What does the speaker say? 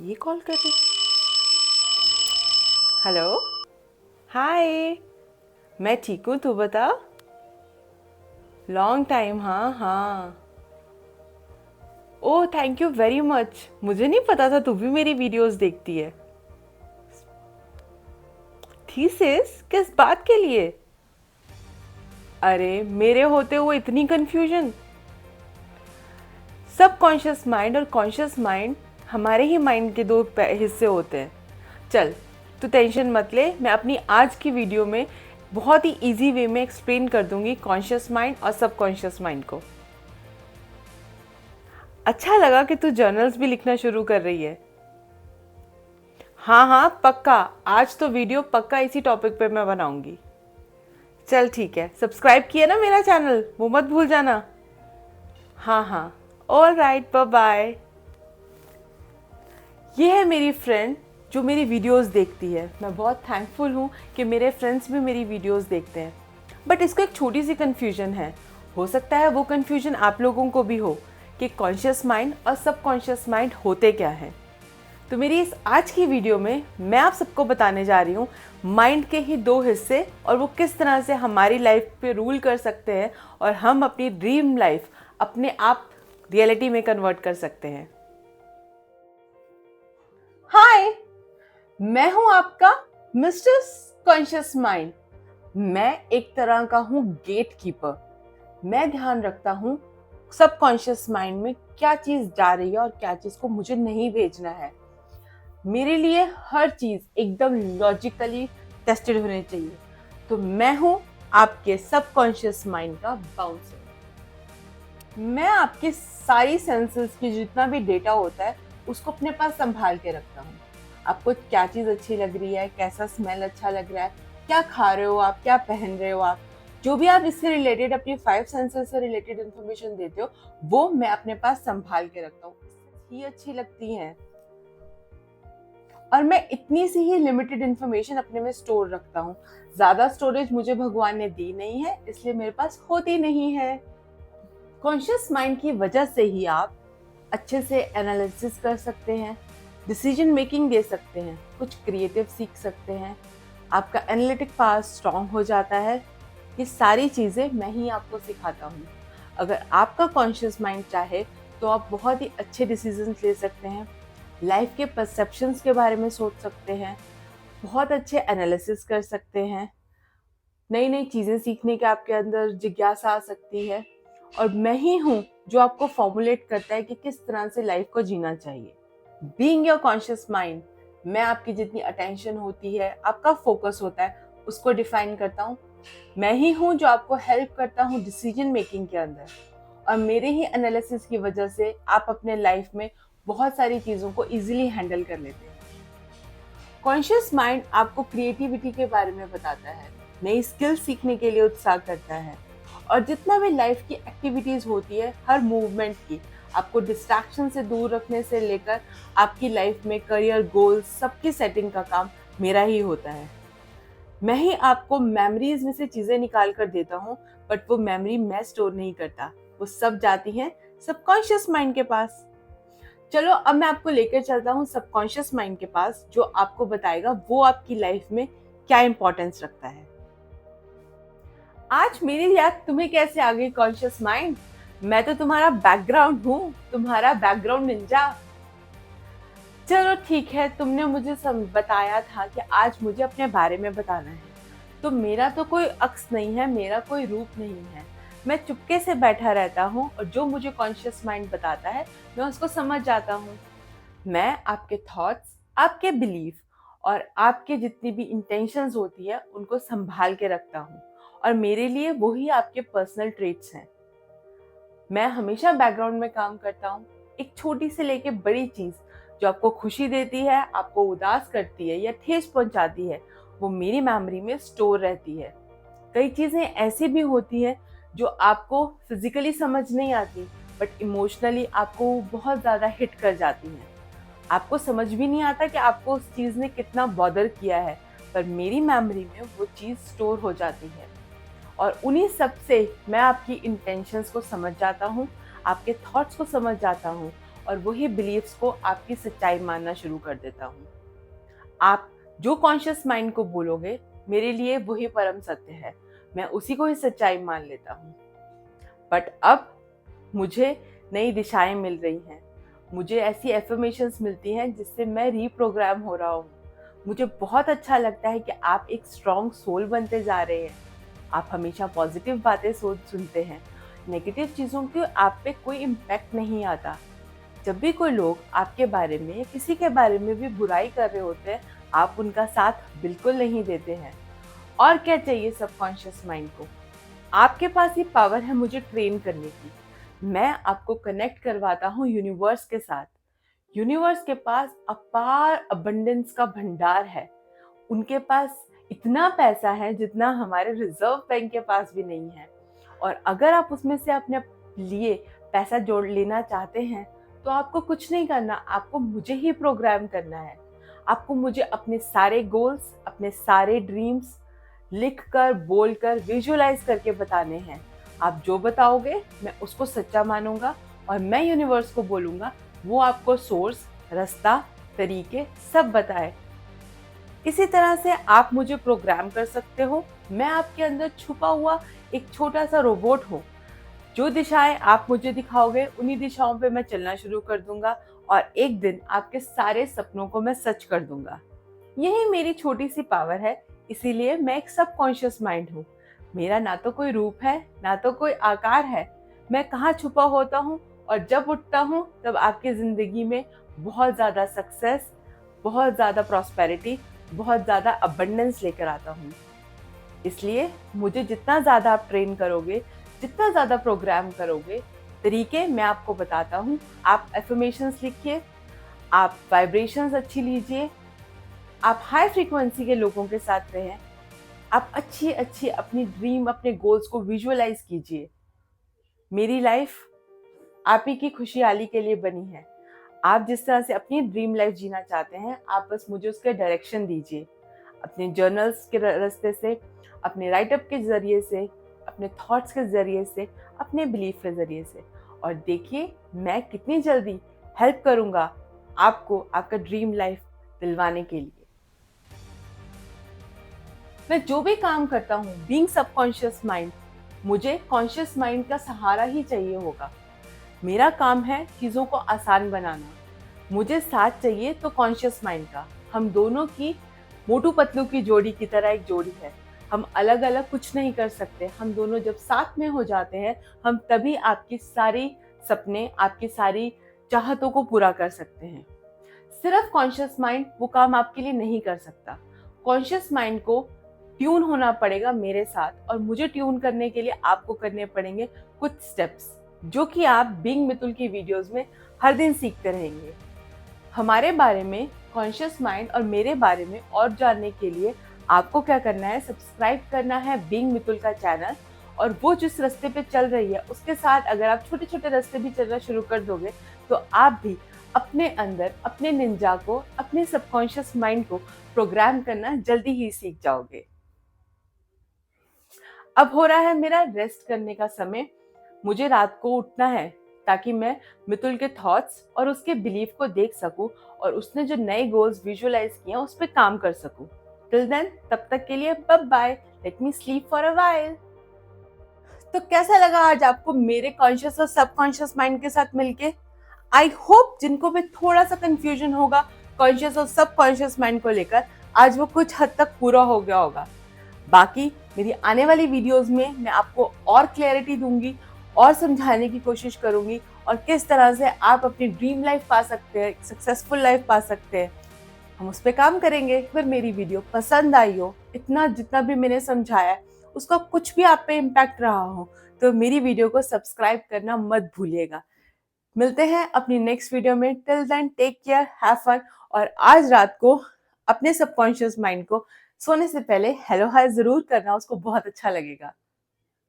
ये कॉल कर रही। हेलो। हाय। मैं ठीक हूँ, तू बता। Long time. हाँ हाँ। ओह, थैंक यू वेरी मच। मुझे नहीं पता था तू भी मेरी वीडियोस देखती है। थीसिस किस बात के लिए? अरे, मेरे होते हुए इतनी कंफ्यूजन। सब कॉन्शियस माइंड और कॉन्शियस माइंड हमारे ही माइंड के दो हिस्से होते हैं। चल, तू टेंशन मत ले, मैं अपनी आज की वीडियो में बहुत ही इजी वे में एक्सप्लेन कर दूंगी कॉन्शियस माइंड और सब कॉन्शियस माइंड को। अच्छा लगा कि तू जर्नल्स भी लिखना शुरू कर रही है। हाँ हाँ, पक्का। आज तो वीडियो पक्का इसी टॉपिक पे मैं बनाऊंगी। चल ठीक है, सब्सक्राइब किया ना मेरा चैनल, वो मत भूल जाना। हाँ हाँ। All right, bye bye. ये है मेरी फ्रेंड जो मेरी वीडियोस देखती है। मैं बहुत थैंकफुल हूँ कि मेरे फ्रेंड्स भी मेरी वीडियोस देखते हैं। बट इसको एक छोटी सी कन्फ्यूजन है। हो सकता है वो कन्फ्यूजन आप लोगों को भी हो कि कॉन्शियस माइंड और सब कॉन्शियस माइंड होते क्या हैं। तो मेरी इस आज की वीडियो में मैं आप सबको बताने जा रही हूँ माइंड के ही दो हिस्से और वो किस तरह से हमारी लाइफ पे रूल कर सकते हैं और हम अपनी ड्रीम लाइफ अपने आप रियलिटी में कन्वर्ट कर सकते हैं। हाय, मैं हूं आपका मिस्टर कॉन्शियस माइंड। मैं एक तरह का हूं गेट कीपर। मैं ध्यान रखता हूं सब कॉन्शियस माइंड में क्या चीज जा रही है और क्या चीज को मुझे नहीं भेजना है। मेरे लिए हर चीज एकदम लॉजिकली टेस्टेड होनी चाहिए। तो मैं हूं आपके सब कॉन्शियस माइंड का बाउंसर। मैं आपके सारी सेंसेस की जितना भी डेटा होता है उसको अपने पास संभाल के रखता हूँ। आपको क्या चीज़ अच्छी लग रही है, कैसा स्मेल अच्छा लग रहा है, क्या खा रहे हो आप, क्या पहन रहे हो आप, जो भी आप इससे रिलेटेड अपनी 5 सेंसेस से रिलेटेड इंफॉर्मेशन देते हो वो मैं अपने पास संभाल के रखता हूँ। ही अच्छी लगती हैं और मैं इतनी सी ही लिमिटेड इंफॉर्मेशन अपने में स्टोर रखता हूँ। ज्यादा स्टोरेज मुझे भगवान ने दी नहीं है, इसलिए मेरे पास होती नहीं है। कॉन्शियस माइंड की वजह से ही आप अच्छे से एनालिसिस कर सकते हैं, डिसीजन मेकिंग दे सकते हैं, कुछ क्रिएटिव सीख सकते हैं, आपका एनालिटिक पावर स्ट्रांग हो जाता है। ये सारी चीज़ें मैं ही आपको सिखाता हूँ। अगर आपका कॉन्शियस माइंड चाहे तो आप बहुत ही अच्छे डिसीजन ले सकते हैं, लाइफ के परसेप्शंस के बारे में सोच सकते हैं, बहुत अच्छे एनालिसिस कर सकते हैं, नई नई चीज़ें सीखने के आपके अंदर जिज्ञासा आ सकती है। और मैं ही हूँ जो आपको फॉर्मुलेट करता है कि किस तरह से लाइफ को जीना चाहिए। बीइंग योर कॉन्शियस माइंड, मैं आपकी जितनी अटेंशन होती है, आपका फोकस होता है, उसको डिफाइन करता हूँ। मैं ही हूँ जो आपको हेल्प करता हूँ डिसीजन मेकिंग के अंदर। और मेरे ही एनालिसिस की वजह से आप अपने लाइफ में बहुत सारी चीज़ों को इजीली हैंडल कर लेते हैं। कॉन्शियस माइंड आपको क्रिएटिविटी के बारे में बताता है, नई स्किल सीखने के लिए उत्साह करता है और जितना भी लाइफ की एक्टिविटीज होती है हर मूवमेंट की आपको डिस्ट्रैक्शन से दूर रखने से लेकर आपकी लाइफ में करियर गोल्स सबकी सेटिंग का काम मेरा ही होता है। मैं ही आपको मेमोरीज में से चीजें निकाल कर देता हूँ, बट वो मेमोरी मैं स्टोर नहीं करता, वो सब जाती हैं सबकॉन्शियस माइंड के पास। चलो अब मैं आपको लेकर चलता हूँ सबकॉन्शियस माइंड के पास, जो आपको बताएगा वो आपकी लाइफ में क्या इंपॉर्टेंस रखता है। आज मेरी याद तुम्हें कैसे आ गई कॉन्शियस माइंड? मैं तो तुम्हारा बैकग्राउंड हूँ, तुम्हारा बैकग्राउंड निंजा। चलो ठीक है, तुमने मुझे बताया था कि आज मुझे अपने बारे में बताना है। तो मेरा तो कोई अक्स नहीं है, मेरा कोई रूप नहीं है। मैं चुपके से बैठा रहता हूँ और जो मुझे कॉन्शियस माइंड बताता है मैं उसको समझ जाता हूँ। मैं आपके थॉट्स, आपके बिलीफ और आपके जितनी भी इंटेंशंस होती है उनको संभाल के रखता हूँ और मेरे लिए वही आपके पर्सनल ट्रेट्स हैं। मैं हमेशा बैकग्राउंड में काम करता हूँ। एक छोटी से लेके बड़ी चीज जो आपको खुशी देती है, आपको उदास करती है या ठेस पहुंचाती है, वो मेरी मेमोरी में स्टोर रहती है। कई चीजें ऐसी भी होती हैं जो आपको फिजिकली समझ नहीं आती, बट इमोशनली आपको बहुत ज्यादा हिट कर जाती हैं। आपको समझ भी नहीं आता कि आपको उस चीज ने कितना बॉदर किया है, पर मेरी मेमोरी में वो चीज स्टोर हो जाती है और उन्हीं सब से मैं आपकी इंटेंशंस को समझ जाता हूँ, आपके थॉट्स को समझ जाता हूँ और वही बिलीफ्स को आपकी सच्चाई मानना शुरू कर देता हूँ। आप जो कॉन्शियस माइंड को बोलोगे, मेरे लिए वही परम सत्य है, मैं उसी को ही सच्चाई मान लेता हूँ। बट अब मुझे नई दिशाएं मिल रही हैं, मुझे ऐसी एफर्मेशंस मिलती हैं जिससे मैं रीप्रोग्राम हो रहा हूँ। मुझे बहुत अच्छा लगता है कि आप एक स्ट्रॉन्ग सोल बनते जा रहे हैं। आप हमेशा पॉजिटिव बातें सुनते हैं, नेगेटिव चीज़ों की आप पे कोई इम्पैक्ट नहीं आता। जब भी कोई लोग आपके बारे में, किसी के बारे में भी बुराई कर रहे होते हैं, आप उनका साथ बिल्कुल नहीं देते हैं। और क्या चाहिए सबकॉन्शियस माइंड को? आपके पास ये पावर है मुझे ट्रेन करने की। मैं आपको कनेक्ट करवाता हूँ यूनिवर्स के साथ। यूनिवर्स के पास अपार अबंडेंस का भंडार है। उनके पास इतना पैसा है जितना हमारे रिजर्व बैंक के पास भी नहीं है। और अगर आप उसमें से अपने लिए पैसा जोड़ लेना चाहते हैं तो आपको कुछ नहीं करना, आपको मुझे ही प्रोग्राम करना है। आपको मुझे अपने सारे गोल्स, अपने सारे ड्रीम्स लिख कर, बोल कर, विजुअलाइज करके बताने हैं। आप जो बताओगे मैं उसको सच्चा मानूंगा और मैं यूनिवर्स को बोलूंगा वो आपको सोर्स, रास्ता, तरीके सब बताए। इसी तरह से आप मुझे प्रोग्राम कर सकते हो। मैं आपके अंदर छुपा हुआ एक छोटा सा रोबोट हूँ। जो दिशाएं आप मुझे दिखाओगे उन्हीं दिशाओं पे मैं चलना शुरू कर दूंगा और एक दिन आपके सारे सपनों को मैं सच कर दूंगा। यही मेरी छोटी सी पावर है, इसीलिए मैं एक सबकॉन्शियस माइंड हूँ। मेरा ना तो कोई रूप है, ना तो कोई आकार है। मैं कहाँ छुपा होता हूँ और जब उठता हूँ तब आपकी जिंदगी में बहुत ज़्यादा सक्सेस, बहुत ज़्यादा प्रॉस्पेरिटी, बहुत ज़्यादा अबंडेंस लेकर आता हूँ। इसलिए मुझे जितना ज़्यादा आप ट्रेन करोगे, जितना ज़्यादा प्रोग्राम करोगे, तरीके मैं आपको बताता हूँ। आप एफर्मेशंस लिखिए, आप वाइब्रेशंस अच्छी लीजिए, आप हाई फ्रीक्वेंसी के लोगों के साथ रहें, आप अच्छी अच्छी अपनी ड्रीम, अपने गोल्स को विजुअलाइज कीजिए। मेरी लाइफ आप ही की खुशहाली के लिए बनी है। आप जिस तरह से अपनी ड्रीम लाइफ जीना चाहते हैं, आप बस मुझे उसके डायरेक्शन दीजिए। अपने जर्नल्स के रास्ते से, अपने राइटअप के ज़रिए से, अपने थॉट्स के ज़रिए से, अपने बिलीफ के ज़रिए से, और देखिए मैं कितनी जल्दी हेल्प करूँगा आपको आपका ड्रीम लाइफ दिलवाने के लिए। मैं जो भी काम करता हूँ, बीइंग सबकॉन्शियस माइंड, मुझे कॉन्शियस माइंड का सहारा ही चाहिए होगा। मेरा काम है चीज़ों को आसान बनाना। मुझे साथ चाहिए तो कॉन्शियस माइंड का। हम दोनों की मोटू पतलू की जोड़ी की तरह एक जोड़ी है। हम अलग अलग कुछ नहीं कर सकते। हम दोनों जब साथ में हो जाते हैं, हम तभी आपकी सारी सपने, आपकी सारी चाहतों को पूरा कर सकते हैं। सिर्फ कॉन्शियस माइंड वो काम आपके लिए नहीं कर सकता। कॉन्शियस माइंड को ट्यून होना पड़ेगा मेरे साथ, और मुझे ट्यून करने के लिए आपको करने पड़ेंगे कुछ स्टेप्स, जो कि आप बीइंग मितुल की वीडियोस में हर दिन सीखते रहेंगे। हमारे बारे में, कॉन्शियस माइंड और मेरे बारे में और जानने के लिए आपको क्या करना है, सब्सक्राइब करना है बीइंग मितुल का चैनल। और वो जिस रास्ते पे चल रही है उसके साथ अगर आप छोटे छोटे रास्ते भी चलना शुरू कर दोगे तो आप भी अपने अंदर, अपने निंजा को, अपने सबकॉन्शियस माइंड को प्रोग्राम करना जल्दी ही सीख जाओगे। अब हो रहा है मेरा रेस्ट करने का समय। मुझे रात को उठना है ताकि मैं मितुल के थॉट्स और उसके बिलीफ को देख सकूं और उसने जो नए गोल्स विजुअलाइज किए हैं उस पर काम कर सकूं। टिल देन, तब तक के लिए bye bye, let me sleep for a while. तो कैसा लगा आज आपको मेरे कॉन्शियस और सबकॉन्शियस माइंड के साथ मिलके? आई होप जिनको भी थोड़ा सा कंफ्यूजन होगा कॉन्शियस और सबकॉन्शियस माइंड को लेकर, आज वो कुछ हद तक पूरा हो गया होगा। बाकी मेरी आने वाली वीडियोस में मैं आपको और क्लैरिटी दूंगी और समझाने की कोशिश करूंगी, और किस तरह से आप अपनी ड्रीम लाइफ पा सकते हैं, सक्सेसफुल लाइफ पा सकते हैं। हम उस पर काम करेंगे। अगर मेरी वीडियो पसंद आई हो, इतना जितना भी मैंने समझाया है उसका कुछ भी आप पे इम्पैक्ट रहा हो, तो मेरी वीडियो को सब्सक्राइब करना मत भूलिएगा। मिलते हैं अपनी नेक्स्ट वीडियो में। Till then, take care, have fun. और आज रात को अपने सबकॉन्शियस माइंड को सोने से पहले हेलो हाय जरूर करना, उसको बहुत अच्छा लगेगा।